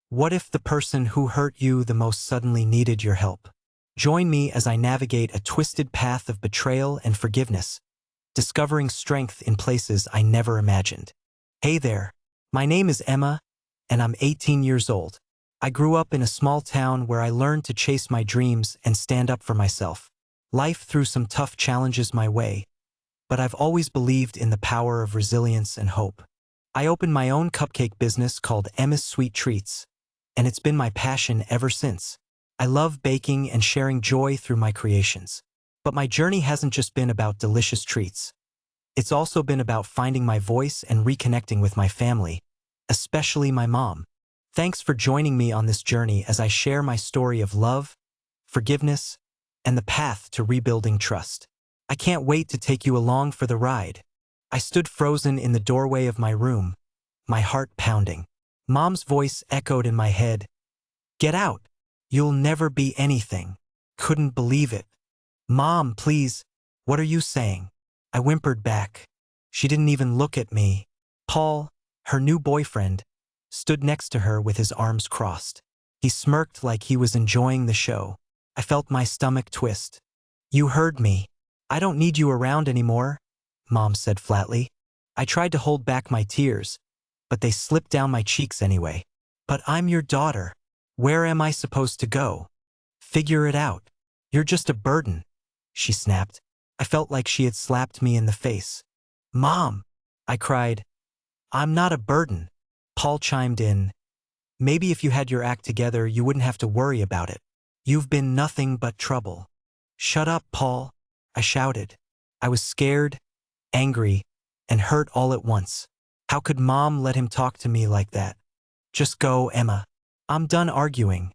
What if the person who hurt you the most suddenly needed your help? Join me as I navigate a twisted path of betrayal and forgiveness, discovering strength in places I never imagined. Hey there, my name is Emma, and I'm 18 years old. I grew up in a small town where I learned to chase my dreams and stand up for myself. Life threw some tough challenges my way, but I've always believed in the power of resilience and hope. I opened my own cupcake business called Emma's Sweet Treats, and it's been my passion ever since. I love baking and sharing joy through my creations. But my journey hasn't just been about delicious treats. It's also been about finding my voice and reconnecting with my family, especially my mom. Thanks for joining me on this journey as I share my story of love, forgiveness, and the path to rebuilding trust. I can't wait to take you along for the ride. I stood frozen in the doorway of my room, my heart pounding. Mom's voice echoed in my head. Get out. You'll never be anything. Couldn't believe it. Mom, please, what are you saying? I whimpered back. She didn't even look at me. Paul, her new boyfriend, stood next to her with his arms crossed. He smirked like he was enjoying the show. I felt my stomach twist. You heard me. I don't need you around anymore, Mom said flatly. I tried to hold back my tears, but they slipped down my cheeks anyway. But I'm your daughter. Where am I supposed to go? Figure it out. You're just a burden, she snapped. I felt like she had slapped me in the face. Mom, I cried. I'm not a burden. Paul chimed in. Maybe if you had your act together, you wouldn't have to worry about it. You've been nothing but trouble. Shut up, Paul, I shouted. I was scared, angry, and hurt all at once. How could Mom let him talk to me like that? Just go, Emma. I'm done arguing,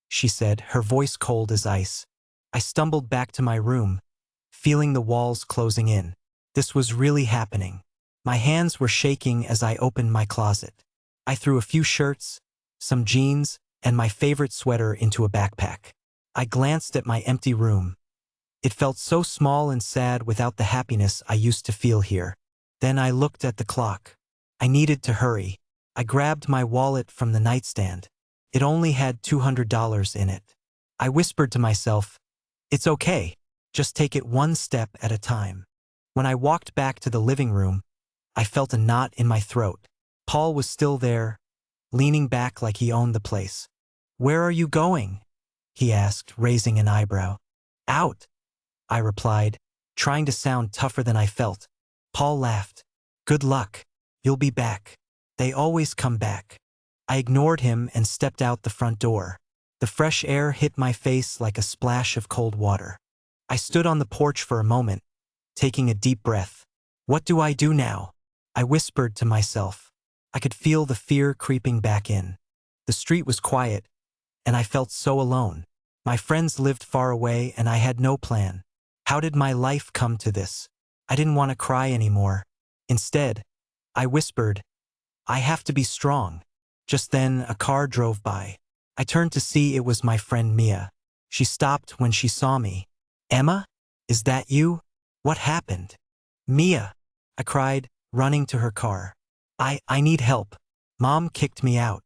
she said, her voice cold as ice. I stumbled back to my room, feeling the walls closing in. This was really happening. My hands were shaking as I opened my closet. I threw a few shirts, some jeans, and my favorite sweater into a backpack. I glanced at my empty room. It felt so small and sad without the happiness I used to feel here. Then I looked at the clock. I needed to hurry. I grabbed my wallet from the nightstand. It only had $200 in it. I whispered to myself, it's okay, just take it one step at a time. When I walked back to the living room, I felt a knot in my throat. Paul was still there, leaning back like he owned the place. Where are you going? He asked, raising an eyebrow. Out, I replied, trying to sound tougher than I felt. Paul laughed. Good luck. You'll be back. They always come back. I ignored him and stepped out the front door. The fresh air hit my face like a splash of cold water. I stood on the porch for a moment, taking a deep breath. What do I do now? I whispered to myself. I could feel the fear creeping back in. The street was quiet, and I felt so alone. My friends lived far away, and I had no plan. How did my life come to this? I didn't want to cry anymore. Instead, I whispered, I have to be strong. Just then, a car drove by. I turned to see it was my friend Mia. She stopped when she saw me. Emma? Is that you? What happened? Mia, I cried, running to her car. I need help. Mom kicked me out.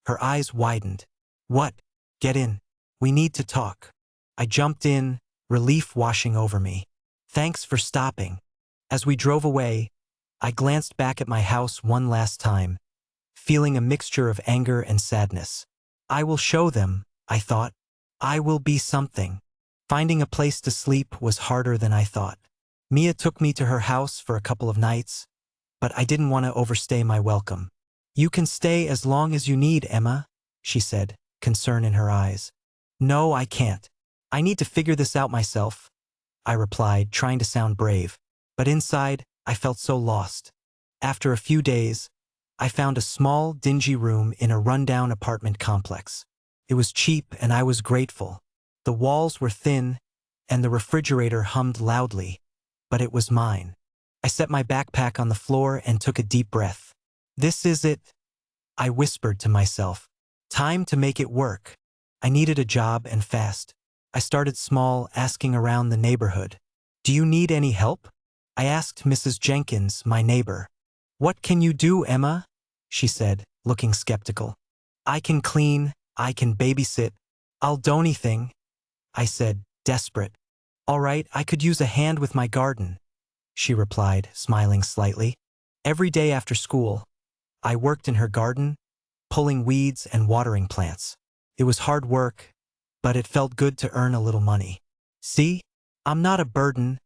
Her eyes widened. What? Get in. We need to talk. I jumped in, relief washing over me. Thanks for stopping. As we drove away, I glanced back at my house one last time, feeling a mixture of anger and sadness. I will show them, I thought. I will be something. Finding a place to sleep was harder than I thought. Mia took me to her house for a couple of nights, but I didn't want to overstay my welcome. You can stay as long as you need, Emma, she said, concern in her eyes. No, I can't. I need to figure this out myself, I replied, trying to sound brave. But inside, I felt so lost. After a few days, I found a small, dingy room in a rundown apartment complex. It was cheap and I was grateful. The walls were thin and the refrigerator hummed loudly, but it was mine. I set my backpack on the floor and took a deep breath. This is it, I whispered to myself. Time to make it work. I needed a job and fast. I started small, asking around the neighborhood. Do you need any help? I asked Mrs. Jenkins, my neighbor. What can you do, Emma? She said, looking skeptical. I can clean, I can babysit, I'll do anything, I said, desperate. All right, I could use a hand with my garden, she replied, smiling slightly. Every day after school, I worked in her garden, pulling weeds and watering plants. It was hard work, but it felt good to earn a little money. See, I'm not a burden,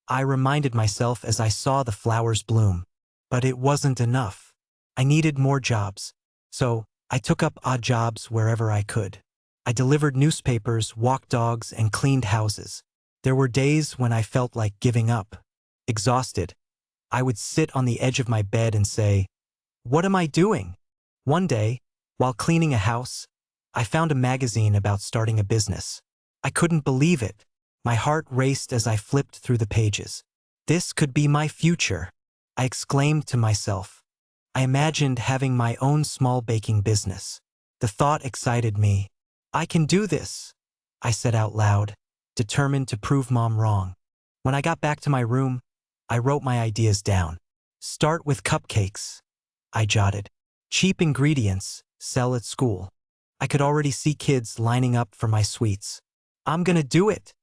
I reminded myself as I saw the flowers bloom. But it wasn't enough. I needed more jobs. So, I took up odd jobs wherever I could. I delivered newspapers, walked dogs, and cleaned houses. There were days when I felt like giving up. Exhausted, I would sit on the edge of my bed and say, "What am I doing?" One day, while cleaning a house, I found a magazine about starting a business. I couldn't believe it. My heart raced as I flipped through the pages. This could be my future, I exclaimed to myself. I imagined having my own small baking business. The thought excited me. I can do this, I said out loud, determined to prove Mom wrong. When I got back to my room, I wrote my ideas down. Start with cupcakes, I jotted. Cheap ingredients, sell at school. I could already see kids lining up for my sweets. I'm gonna do it,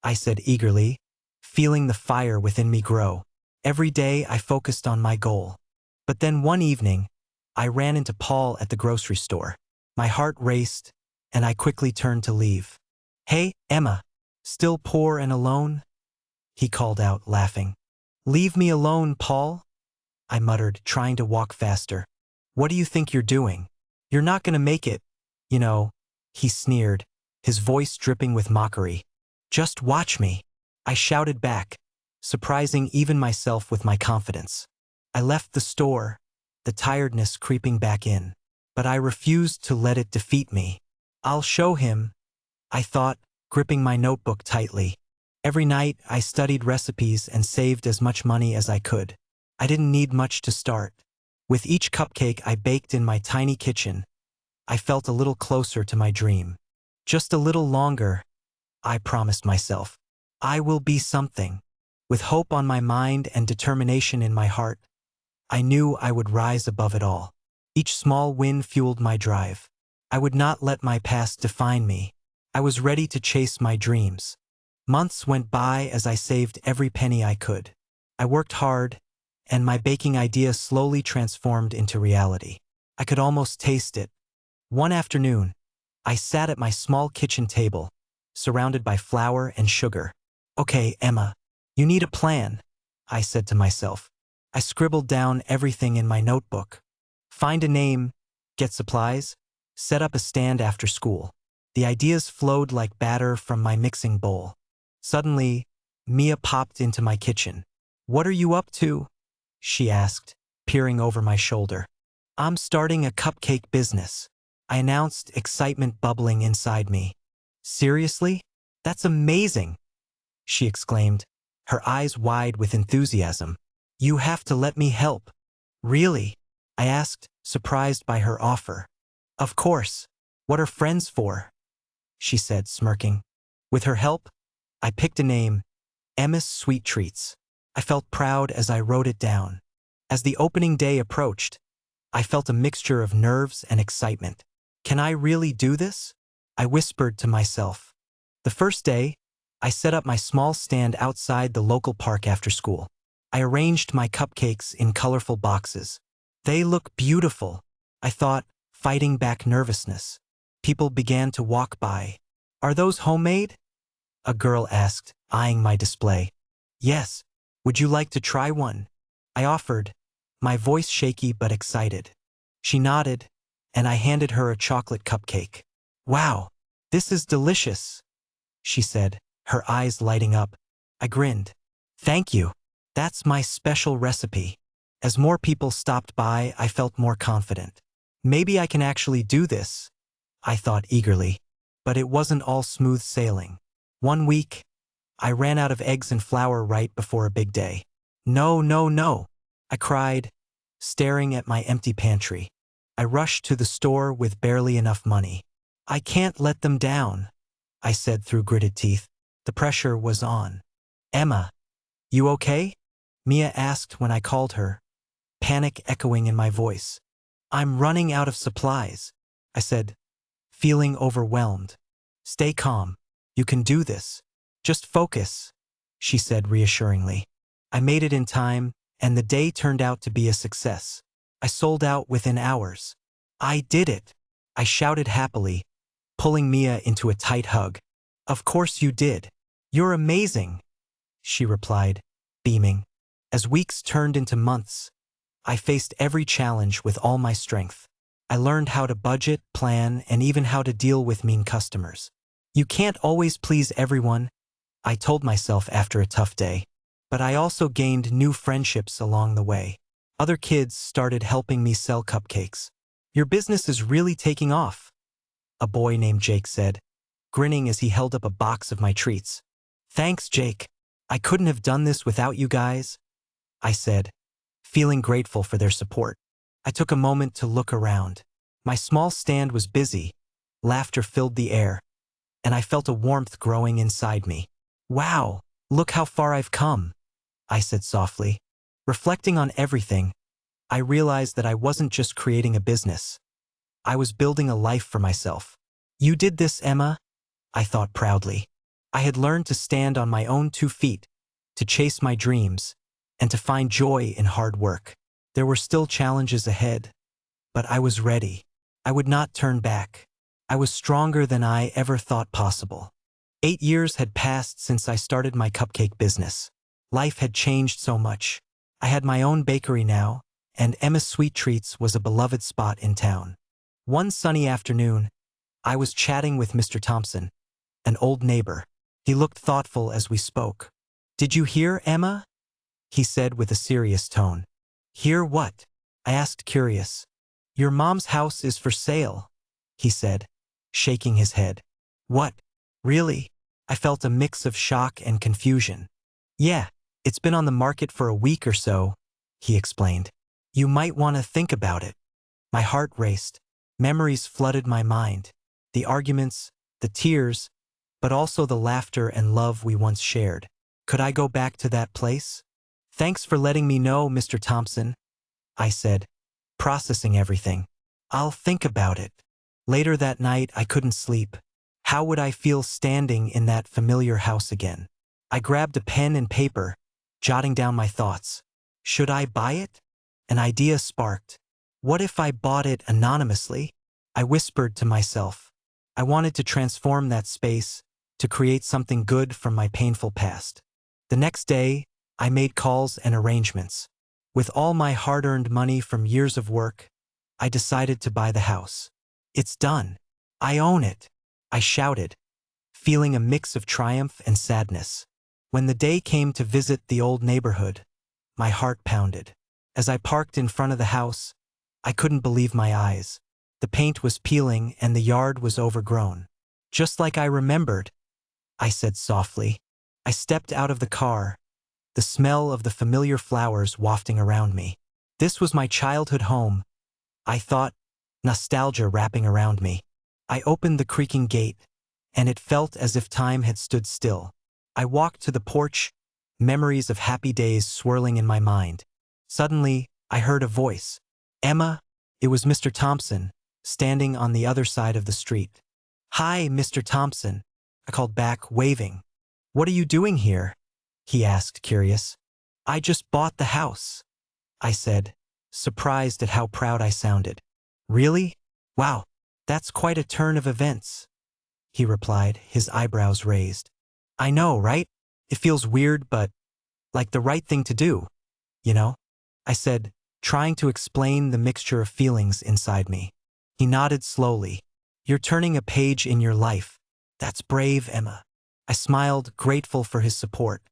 I said eagerly, feeling the fire within me grow. Every day I focused on my goal. But then one evening, I ran into Paul at the grocery store. My heart raced, and I quickly turned to leave. "Hey, Emma, still poor and alone?" he called out, laughing. "Leave me alone, Paul," I muttered, trying to walk faster. "What do you think you're doing? You're not gonna make it, you know," he sneered, his voice dripping with mockery. "Just watch me," I shouted back, surprising even myself with my confidence. I left the store, the tiredness creeping back in. But I refused to let it defeat me. I'll show him, I thought, gripping my notebook tightly. Every night I studied recipes and saved as much money as I could. I didn't need much to start. With each cupcake I baked in my tiny kitchen, I felt a little closer to my dream. Just a little longer, I promised myself. I will be something. With hope on my mind and determination in my heart, I knew I would rise above it all. Each small win fueled my drive. I would not let my past define me. I was ready to chase my dreams. Months went by as I saved every penny I could. I worked hard, and my baking idea slowly transformed into reality. I could almost taste it. One afternoon, I sat at my small kitchen table, surrounded by flour and sugar. "Okay, Emma, you need a plan," I said to myself. I scribbled down everything in my notebook. Find a name, get supplies, set up a stand after school. The ideas flowed like batter from my mixing bowl. Suddenly, Mia popped into my kitchen. "What are you up to?" she asked, peering over my shoulder. "I'm starting a cupcake business," I announced, excitement bubbling inside me. "Seriously? That's amazing!" she exclaimed, her eyes wide with enthusiasm. "You have to let me help." "Really?" I asked, surprised by her offer. "Of course. What are friends for?" she said, smirking. With her help, I picked a name, Emma's Sweet Treats. I felt proud as I wrote it down. As the opening day approached, I felt a mixture of nerves and excitement. Can I really do this? I whispered to myself. The first day, I set up my small stand outside the local park after school. I arranged my cupcakes in colorful boxes. "They look beautiful," I thought, fighting back nervousness. People began to walk by. "Are those homemade?" a girl asked, eyeing my display. "Yes. Would you like to try one?" I offered, my voice shaky but excited. She nodded, and I handed her a chocolate cupcake. "Wow, this is delicious," she said, her eyes lighting up. I grinned. "Thank you. That's my special recipe." As more people stopped by, I felt more confident. Maybe I can actually do this, I thought eagerly. But it wasn't all smooth sailing. One week, I ran out of eggs and flour right before a big day. "No, no, no," I cried, staring at my empty pantry. I rushed to the store with barely enough money. "I can't let them down," I said through gritted teeth. The pressure was on. "Emma, you okay?" Mia asked when I called her, panic echoing in my voice. "I'm running out of supplies. I said, feeling overwhelmed. Stay calm. You can do this. Just focus, she said reassuringly. I made it in time, and the day turned out to be a success. I sold out within hours. I did it, I shouted happily, pulling Mia into a tight hug. Of course you did. You're amazing, she replied, beaming. As weeks turned into months, I faced every challenge with all my strength. I learned how to budget, plan, and even how to deal with mean customers. You can't always please everyone, I told myself after a tough day. But I also gained new friendships along the way. Other kids started helping me sell cupcakes. Your business is really taking off, a boy named Jake said, grinning as he held up a box of my treats. Thanks, Jake. I couldn't have done this without you guys, I said, feeling grateful for their support. I took a moment to look around. My small stand was busy, laughter filled the air, and I felt a warmth growing inside me. Wow, look how far I've come, I said softly. Reflecting on everything, I realized that I wasn't just creating a business. I was building a life for myself. You did this, Emma, I thought proudly. I had learned to stand on my own 2 feet, to chase my dreams, and to find joy in hard work. There were still challenges ahead, but I was ready. I would not turn back. I was stronger than I ever thought possible. 8 years had passed since I started my cupcake business. Life had changed so much. I had my own bakery now, and Emma's Sweet Treats was a beloved spot in town. One sunny afternoon, I was chatting with Mr. Thompson, an old neighbor. He looked thoughtful as we spoke. Did you hear, Emma? He said with a serious tone. Hear what? I asked, curious. Your mom's house is for sale, he said, shaking his head. What? Really? I felt a mix of shock and confusion. Yeah, it's been on the market for a week or so, he explained. You might want to think about it. My heart raced. Memories flooded my mind. The arguments, the tears, but also the laughter and love we once shared. Could I go back to that place? Thanks for letting me know, Mr. Thompson, I said, processing everything. I'll think about it. Later that night, I couldn't sleep. How would I feel standing in that familiar house again? I grabbed a pen and paper, jotting down my thoughts. Should I buy it? An idea sparked. What if I bought it anonymously? I whispered to myself. I wanted to transform that space, to create something good from my painful past. The next day, I made calls and arrangements. With all my hard-earned money from years of work, I decided to buy the house. It's done. I own it, I shouted, feeling a mix of triumph and sadness. When the day came to visit the old neighborhood, my heart pounded. As I parked in front of the house, I couldn't believe my eyes. The paint was peeling and the yard was overgrown. Just like I remembered, I said softly. I stepped out of the car, the smell of the familiar flowers wafting around me. This was my childhood home, I thought, nostalgia wrapping around me. I opened the creaking gate, and it felt as if time had stood still. I walked to the porch, memories of happy days swirling in my mind. Suddenly, I heard a voice. Emma, it was Mr. Thompson, standing on the other side of the street. Hi, Mr. Thompson, I called back, waving. What are you doing here? He asked, curious. I just bought the house, I said, surprised at how proud I sounded. Really? Wow, that's quite a turn of events, he replied, his eyebrows raised. I know, right? It feels weird, but like the right thing to do, you know? I said, trying to explain the mixture of feelings inside me. He nodded slowly. You're turning a page in your life. That's brave, Emma. I smiled, grateful for his support.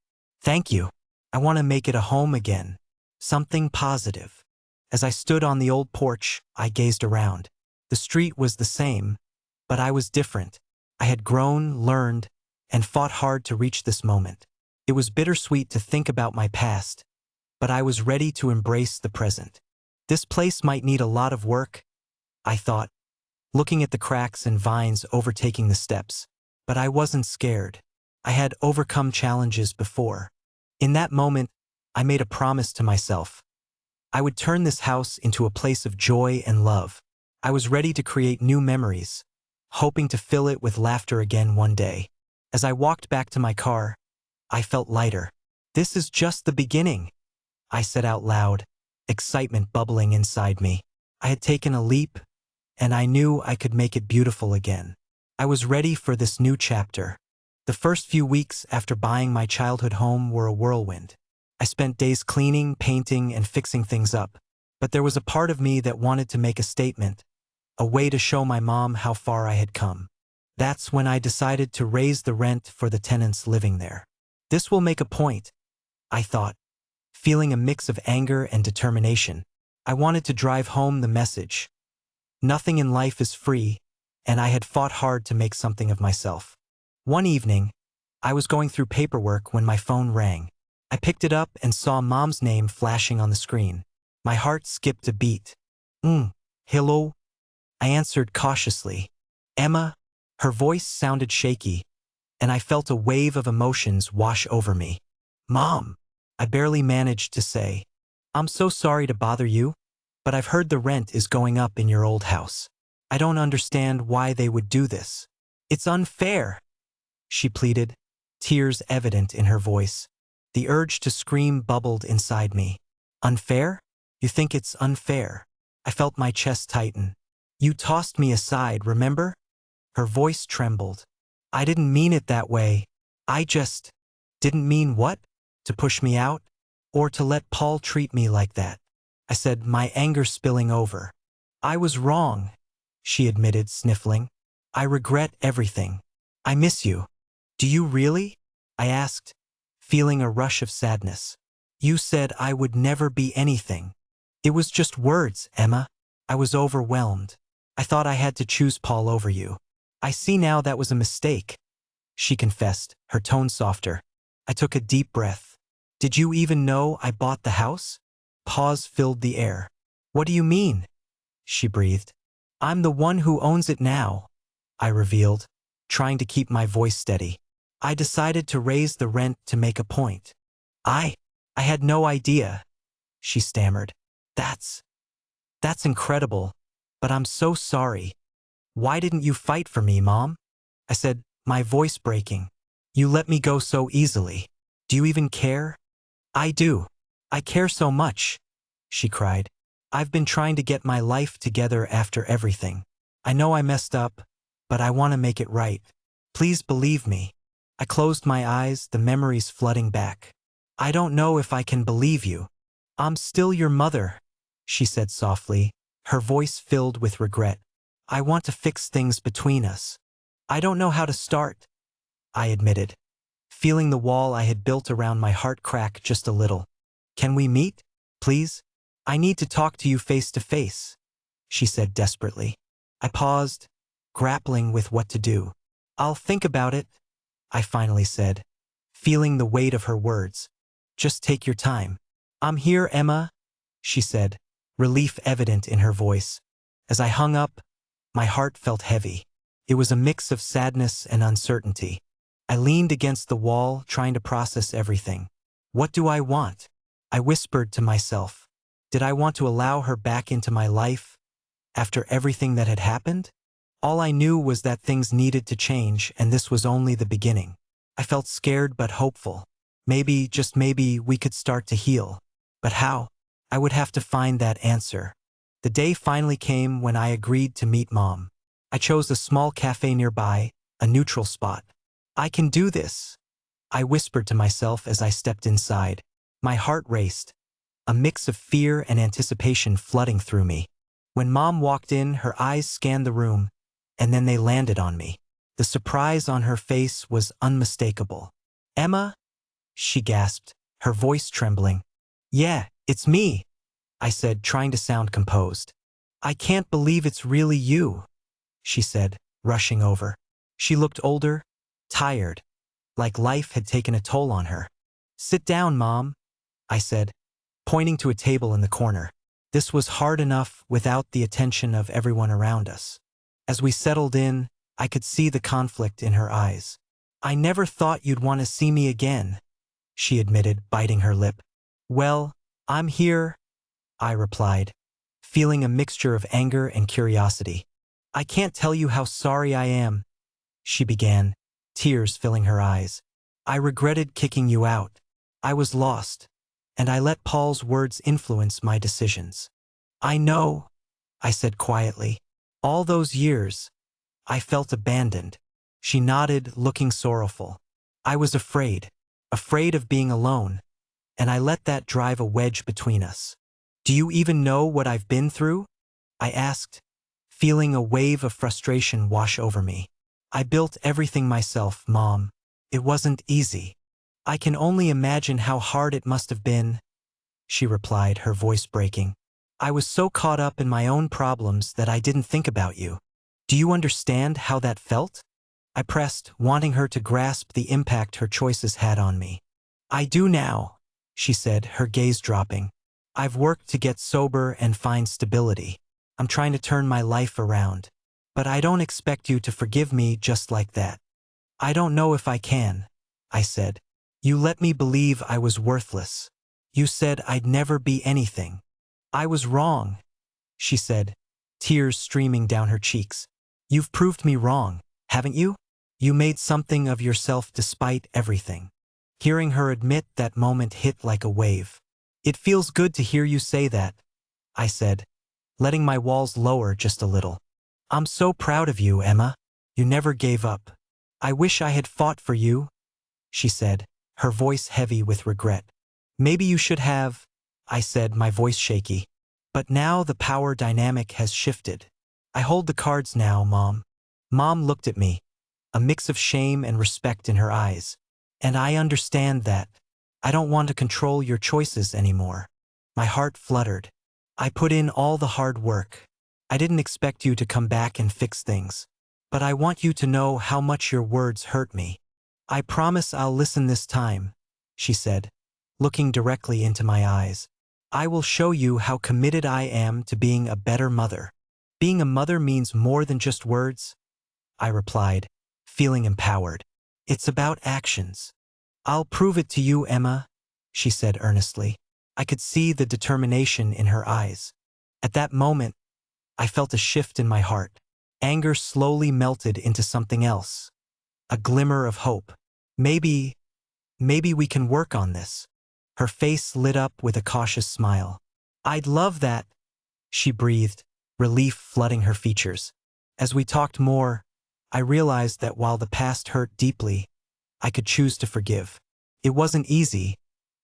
Thank you. I want to make it a home again. Something positive. As I stood on the old porch, I gazed around. The street was the same, but I was different. I had grown, learned, and fought hard to reach this moment. It was bittersweet to think about my past, but I was ready to embrace the present. This place might need a lot of work, I thought, looking at the cracks and vines overtaking the steps. But I wasn't scared. I had overcome challenges before. In that moment, I made a promise to myself. I would turn this house into a place of joy and love. I was ready to create new memories, hoping to fill it with laughter again one day. As I walked back to my car, I felt lighter. "This is just the beginning," I said out loud, excitement bubbling inside me. I had taken a leap, and I knew I could make it beautiful again. I was ready for this new chapter. The first few weeks after buying my childhood home were a whirlwind. I spent days cleaning, painting, and fixing things up. But there was a part of me that wanted to make a statement, a way to show my mom how far I had come. That's when I decided to raise the rent for the tenants living there. This will make a point, I thought, feeling a mix of anger and determination. I wanted to drive home the message. Nothing in life is free, and I had fought hard to make something of myself. One evening, I was going through paperwork when my phone rang. I picked it up and saw Mom's name flashing on the screen. My heart skipped a beat. Hello? I answered cautiously. "Emma?" Her voice sounded shaky, and I felt a wave of emotions wash over me. "Mom," I barely managed to say. "I'm so sorry to bother you, but I've heard the rent is going up in your old house. I don't understand why they would do this. It's unfair," she pleaded, tears evident in her voice. The urge to scream bubbled inside me. "Unfair? You think it's unfair?" I felt my chest tighten. "You tossed me aside, remember?" Her voice trembled. "I didn't mean it that way. I just..." "Didn't mean what? To push me out? Or to let Paul treat me like that?" I said, my anger spilling over. "I was wrong," she admitted, sniffling. "I regret everything. I miss you." "Do you really?" I asked, feeling a rush of sadness. "You said I would never be anything." "It was just words, Emma." I was overwhelmed. "I thought I had to choose Paul over you." "I see now that was a mistake," she confessed, her tone softer. I took a deep breath. "Did you even know I bought the house?" Pause filled the air. "What do you mean?" she breathed. "I'm the one who owns it now," I revealed, trying to keep my voice steady. "I decided to raise the rent to make a point." I had no idea," she stammered. That's incredible, but I'm so sorry. Why didn't you fight for me, Mom?" I said, my voice breaking. "You let me go so easily. Do you even care?" "I do. I care so much," she cried. "I've been trying to get my life together after everything. I know I messed up, but I want to make it right. Please believe me." I closed my eyes, the memories flooding back. "I don't know if I can believe you. I'm still your mother," she said softly, her voice filled with regret. "I want to fix things between us. I don't know how to start," I admitted, feeling the wall I had built around my heart crack just a little. "Can we meet, please? I need to talk to you face to face," she said desperately. I paused, grappling with what to do. "I'll think about it," I finally said, feeling the weight of her words. "Just take your time." "I'm here, Emma," she said, relief evident in her voice. As I hung up, my heart felt heavy. It was a mix of sadness and uncertainty. I leaned against the wall, trying to process everything. What do I want? I whispered to myself. Did I want to allow her back into my life after everything that had happened? All I knew was that things needed to change, and this was only the beginning. I felt scared but hopeful. Maybe, just maybe, we could start to heal. But how? I would have to find that answer. The day finally came when I agreed to meet Mom. I chose a small cafe nearby, a neutral spot. "I can do this," I whispered to myself as I stepped inside. My heart raced, a mix of fear and anticipation flooding through me. When Mom walked in, her eyes scanned the room, and then they landed on me. The surprise on her face was unmistakable. "Emma?" she gasped, her voice trembling. "Yeah, it's me," I said, trying to sound composed. "I can't believe it's really you," she said, rushing over. She looked older, tired, like life had taken a toll on her. "Sit down, Mom," I said, pointing to a table in the corner. This was hard enough without the attention of everyone around us. As we settled in, I could see the conflict in her eyes. "I never thought you'd want to see me again," she admitted, biting her lip. "Well, I'm here," I replied, feeling a mixture of anger and curiosity. "I can't tell you how sorry I am," she began, tears filling her eyes. "I regretted kicking you out. I was lost, and I let Paul's words influence my decisions." "I know," I said quietly. "All those years, I felt abandoned." She nodded, looking sorrowful. "I was afraid of being alone, and I let that drive a wedge between us." "Do you even know what I've been through?" I asked, feeling a wave of frustration wash over me. "I built everything myself, Mom. It wasn't easy." "I can only imagine how hard it must have been," she replied, her voice breaking. "I was so caught up in my own problems that I didn't think about you. Do you understand how that felt?" I pressed, wanting her to grasp the impact her choices had on me. "I do now," she said, her gaze dropping. "I've worked to get sober and find stability. I'm trying to turn my life around. But I don't expect you to forgive me just like that." "I don't know if I can," I said. "You let me believe I was worthless. You said I'd never be anything." "I was wrong," she said, tears streaming down her cheeks. "You've proved me wrong, haven't you? You made something of yourself despite everything." Hearing her admit that moment hit like a wave. "It feels good to hear you say that," I said, letting my walls lower just a little. "I'm so proud of you, Emma. You never gave up." "I wish I had fought for you," she said, her voice heavy with regret. "Maybe you should have," I said, my voice shaky. "But now the power dynamic has shifted. I hold the cards now, Mom." Mom looked at me, a mix of shame and respect in her eyes. "And I understand that. I don't want to control your choices anymore." My heart fluttered. "I put in all the hard work. I didn't expect you to come back and fix things. But I want you to know how much your words hurt me." "I promise I'll listen this time," she said, looking directly into my eyes. "I will show you how committed I am to being a better mother." "Being a mother means more than just words," I replied, feeling empowered. "It's about actions." "I'll prove it to you, Emma," she said earnestly. I could see the determination in her eyes. At that moment, I felt a shift in my heart. Anger slowly melted into something else, a glimmer of hope. Maybe we can work on this." Her face lit up with a cautious smile. "I'd love that," she breathed, relief flooding her features. As we talked more, I realized that while the past hurt deeply, I could choose to forgive. It wasn't easy,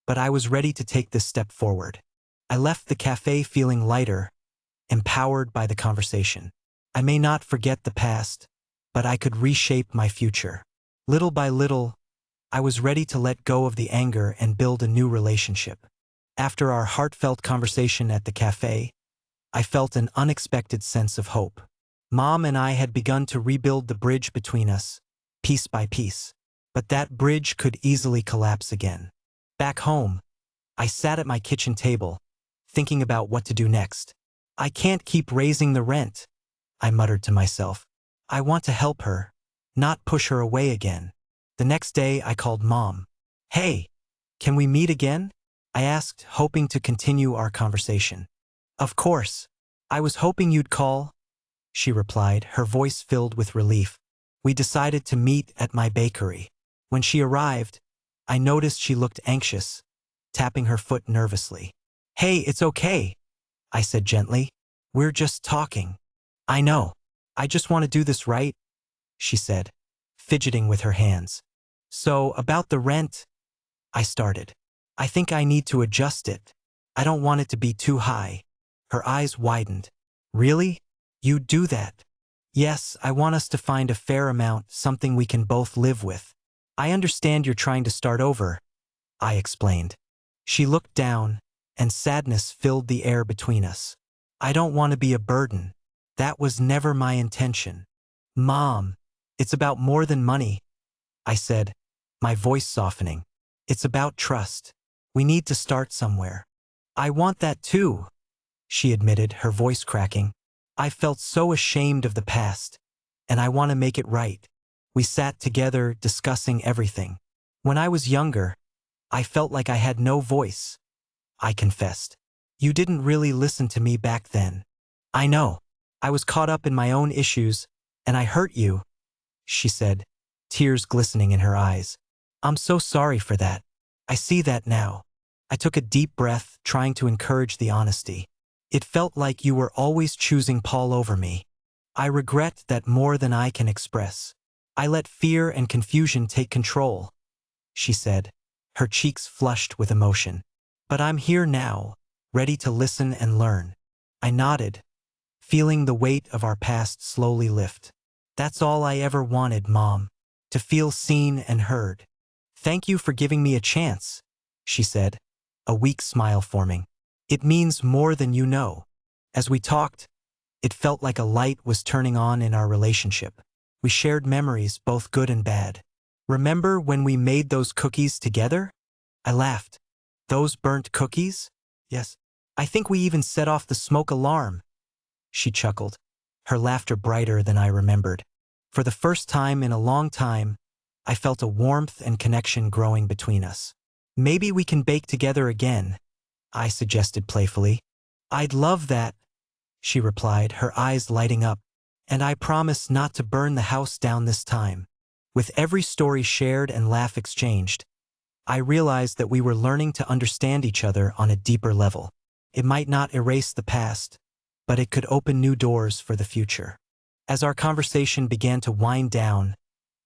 but I was ready to take this step forward. I left the cafe feeling lighter, empowered by the conversation. I may not forget the past, but I could reshape my future. Little by little, I was ready to let go of the anger and build a new relationship. After our heartfelt conversation at the cafe, I felt an unexpected sense of hope. Mom and I had begun to rebuild the bridge between us, piece by piece. But that bridge could easily collapse again. Back home, I sat at my kitchen table, thinking about what to do next. "I can't keep raising the rent," I muttered to myself. "I want to help her, not push her away again." The next day, I called Mom. "Hey, can we meet again?" I asked, hoping to continue our conversation. "Of course. I was hoping you'd call," she replied, her voice filled with relief. We decided to meet at my bakery. When she arrived, I noticed she looked anxious, tapping her foot nervously. "Hey, it's okay," I said gently. "We're just talking." "I know. I just want to do this right," she said, fidgeting with her hands. "So, about the rent," I started. "I think I need to adjust it. I don't want it to be too high." Her eyes widened. "Really? You'd do that?" "Yes, I want us to find a fair amount, something we can both live with." "I understand you're trying to start over," I explained. She looked down, and sadness filled the air between us. "I don't want to be a burden. That was never my intention." "Mom, it's about more than money," I said, my voice softening. "It's about trust. We need to start somewhere." "I want that too," she admitted, her voice cracking. "I felt so ashamed of the past, and I want to make it right." We sat together, discussing everything. "When I was younger, I felt like I had no voice," I confessed. You didn't really listen to me back then. I know. I was caught up in my own issues, and I hurt you, she said, tears glistening in her eyes. I'm so sorry for that. I see that now. I took a deep breath, trying to encourage the honesty. It felt like you were always choosing Paul over me. I regret that more than I can express. I let fear and confusion take control, she said, her cheeks flushed with emotion. But I'm here now, ready to listen and learn. I nodded, feeling the weight of our past slowly lift. That's all I ever wanted, Mom, to feel seen and heard. Thank you for giving me a chance, she said, a weak smile forming. It means more than you know. As we talked, it felt like a light was turning on in our relationship. We shared memories, both good and bad. Remember when we made those cookies together? I laughed. Those burnt cookies? Yes. I think we even set off the smoke alarm. She chuckled, her laughter brighter than I remembered. For the first time in a long time, I felt a warmth and connection growing between us. Maybe we can bake together again, I suggested playfully. I'd love that, she replied, her eyes lighting up. And I promise not to burn the house down this time. With every story shared and laugh exchanged, I realized that we were learning to understand each other on a deeper level. It might not erase the past, but it could open new doors for the future. As our conversation began to wind down,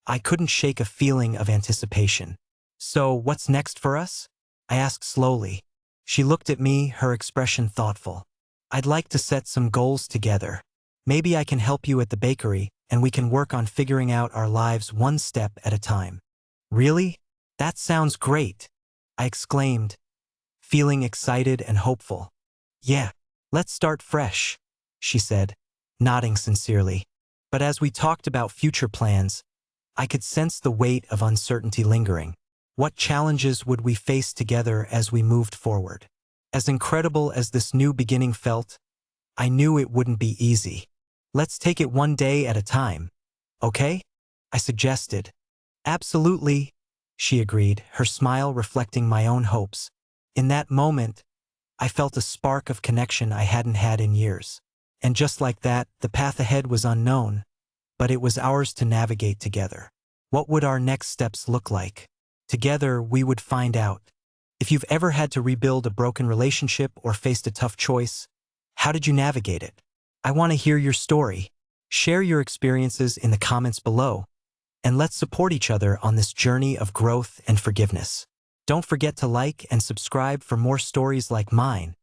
I couldn't shake a feeling of anticipation. So, what's next for us? I asked slowly. She looked at me, her expression thoughtful. I'd like to set some goals together. Maybe I can help you at the bakery, and we can work on figuring out our lives one step at a time. Really? That sounds great, I exclaimed, feeling excited and hopeful. Yeah, let's start fresh, she said, nodding sincerely. But as we talked about future plans, I could sense the weight of uncertainty lingering. What challenges would we face together as we moved forward? As incredible as this new beginning felt, I knew it wouldn't be easy. Let's take it one day at a time, okay? I suggested. Absolutely, she agreed, her smile reflecting my own hopes. In that moment, I felt a spark of connection I hadn't had in years. And just like that, the path ahead was unknown, but it was ours to navigate together. What would our next steps look like? Together, we would find out. If you've ever had to rebuild a broken relationship or faced a tough choice, how did you navigate it? I want to hear your story. Share your experiences in the comments below, and let's support each other on this journey of growth and forgiveness. Don't forget to like and subscribe for more stories like mine.